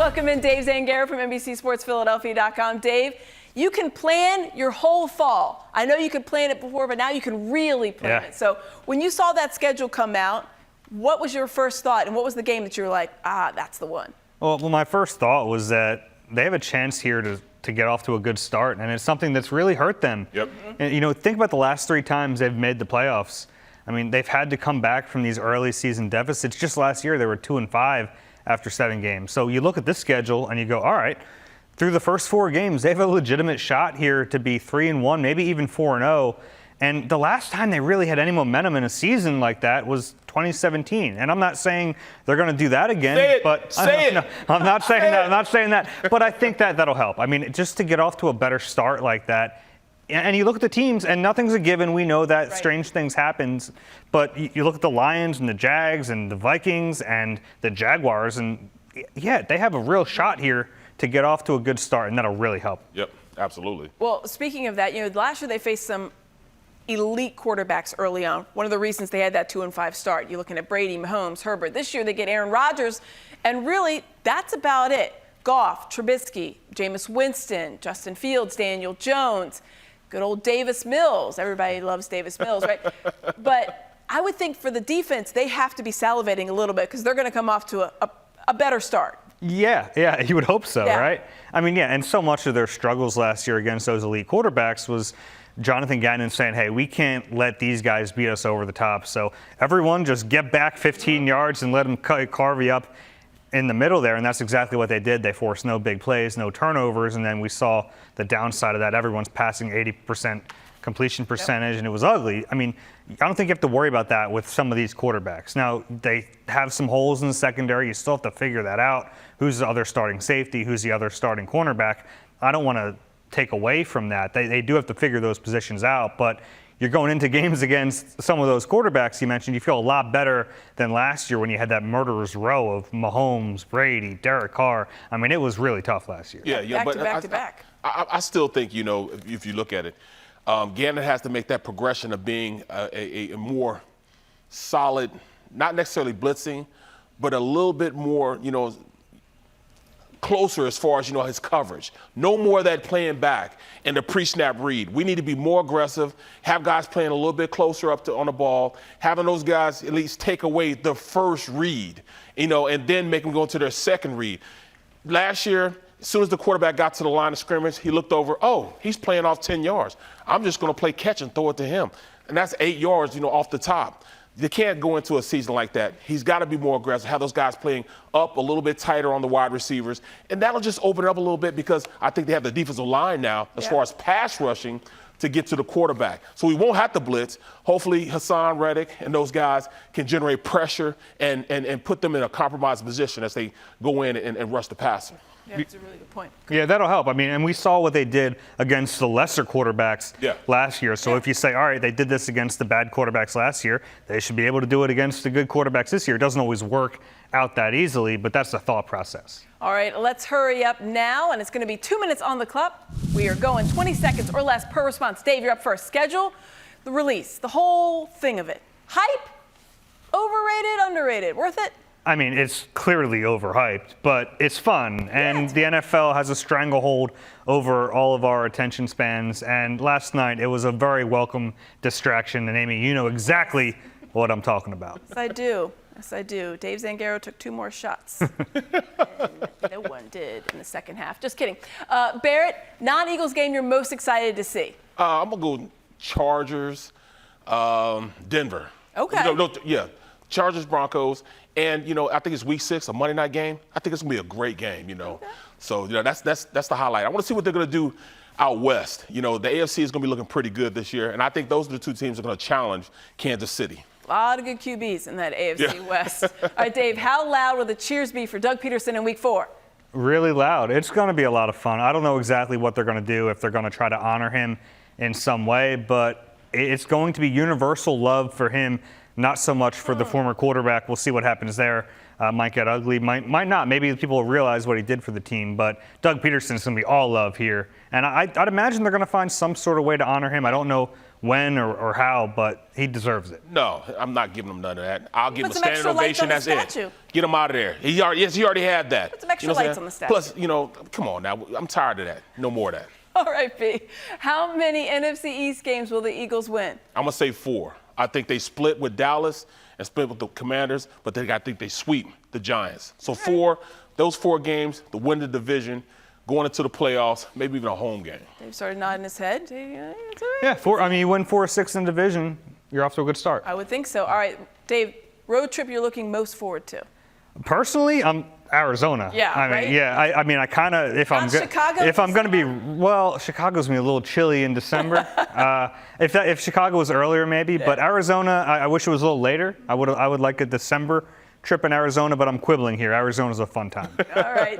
welcome in Dave Zangara from NBCSportsPhiladelphia.com. Dave, you can plan your whole fall. I know you could plan it before, but now you can really plan it. So when you saw that schedule come out, what was your first thought, and what was the game that you were like, that's the one? Well, my first thought was that they have a chance here to get off to a good start, and it's something that's really hurt them. Yep. And, think about the last 3 times they've made the playoffs. I mean, they've had to come back from these early season deficits. Just last year, they were 2-5 after 7 games. So you look at this schedule and you go, all right, through the first 4 games, they have a legitimate shot here to be 3-1, maybe even 4-0. And the last time they really had any momentum in a season like that was 2017. And I'm not saying they're going to do that again. I'm not saying that. But I think that'll help. I mean, just to get off to a better start like that. And you look at the teams, and nothing's a given. We know that strange things happen. But you look at the Lions and the Jags and the Vikings and the Jaguars, and yeah, they have a real shot here to get off to a good start, and that'll really help. Yep, absolutely. Well, speaking of that, last year they faced some elite quarterbacks early on. One of the reasons they had that 2-5 start. You're looking at Brady, Mahomes, Herbert. This year they get Aaron Rodgers, and really that's about it. Goff, Trubisky, Jameis Winston, Justin Fields, Daniel Jones, good old Davis Mills. Everybody loves Davis Mills, right? But I would think for the defense, they have to be salivating a little bit because they're going to come off to a better start. Yeah, you would hope so, right? I mean, and so much of their struggles last year against those elite quarterbacks was Jonathan Gannon saying, hey, we can't let these guys beat us over the top. So everyone just get back 15 yards and let them carve you up in the middle there. And that's exactly what they did. They forced no big plays, no turnovers. And then we saw the downside of that. Everyone's passing 80% completion percentage, and it was ugly. I mean, I don't think you have to worry about that with some of these quarterbacks. Now, they have some holes in the secondary. You still have to figure that out. Who's the other starting safety? Who's the other starting cornerback? I don't want to take away from that. They do have to figure those positions out, but you're going into games against some of those quarterbacks you mentioned. You feel a lot better than last year when you had that murderer's row of Mahomes, Brady, Derek Carr. I mean, it was really tough last year. Yeah, back to back. I still think, if you look at it, Gannon has to make that progression of being a more solid, not necessarily blitzing, but a little bit more, closer as far as, his coverage. No more of that playing back and the pre-snap read. We need to be more aggressive, have guys playing a little bit closer up on the ball, having those guys at least take away the first read, and then make them go into their second read. Last year, as soon as the quarterback got to the line of scrimmage, he looked over, he's playing off 10 yards. I'm just going to play catch and throw it to him. And that's 8 yards, off the top. You can't go into a season like that. He's got to be more aggressive, have those guys playing up a little bit tighter on the wide receivers. And that'll just open it up a little bit because I think they have the defensive line now as far as pass rushing to get to the quarterback. So we won't have to blitz. Hopefully Hassan Reddick and those guys can generate pressure and put them in a compromised position as they go in and rush the passer. Yeah, that's a really good point. Yeah, that'll help. I mean, and we saw what they did against the lesser quarterbacks last year. So if you say, all right, they did this against the bad quarterbacks last year, they should be able to do it against the good quarterbacks this year. It doesn't always work out that easily, but that's the thought process. All right, let's hurry up now, and it's going to be 2 minutes on the clock. We are going 20 seconds or less per response. Dave, you're up first. Schedule, the release, the whole thing of it. Hype, overrated, underrated, worth it? I mean, it's clearly overhyped, but it's fun. And the NFL has a stranglehold over all of our attention spans. And last night, it was a very welcome distraction. And Amy, you know exactly what I'm talking about. Yes, I do. Yes, I do. Dave Zangaro took 2 more shots. And no one did in the second half. Just kidding. Barrett, non-Eagles game you're most excited to see? I'm going to go Chargers, Denver. Okay. Chargers, Broncos. And, I think it's week 6, a Monday night game. I think it's going to be a great game, Okay. So, that's the highlight. I want to see what they're going to do out west. The AFC is going to be looking pretty good this year. And I think those are the 2 teams that are going to challenge Kansas City. A lot of good QBs in that AFC West. All right, Dave, how loud will the cheers be for Doug Peterson in week 4? Really loud. It's going to be a lot of fun. I don't know exactly what they're going to do, if they're going to try to honor him in some way, but it's going to be universal love for him. Not so much for the former quarterback. We'll see what happens there. Might get ugly, might not. Maybe people will realize what he did for the team. But Doug Peterson's going to be all love here. And I'd imagine they're going to find some sort of way to honor him. I don't know when or how, but he deserves it. No, I'm not giving him none of that. I'll give him a some standing extra lights ovation. on the That's statue. it. Get him out of there. He already had that. Put some extra You know what I'm lights saying? on the statue. Plus, come on now. I'm tired of that. No more of that. All right, B. How many NFC East games will the Eagles win? I'm going to say 4. I think they split with Dallas and split with the Commanders, but I think they sweep the Giants. So 4, those 4 games, the win the division, going into the playoffs, maybe even a home game. Dave started nodding his head. Yeah, 4. I mean, you win 4-6 in division, you're off to a good start. I would think so. All right, Dave, road trip you're looking most forward to? Personally, I'm Arizona. Yeah, right? I mean, I kind of Chicago if I'm going to be Chicago's gonna be a little chilly in December. If Chicago was earlier, maybe, but Arizona, I wish it was a little later. I would like a December trip in Arizona, but I'm quibbling here. Arizona's a fun time. All right.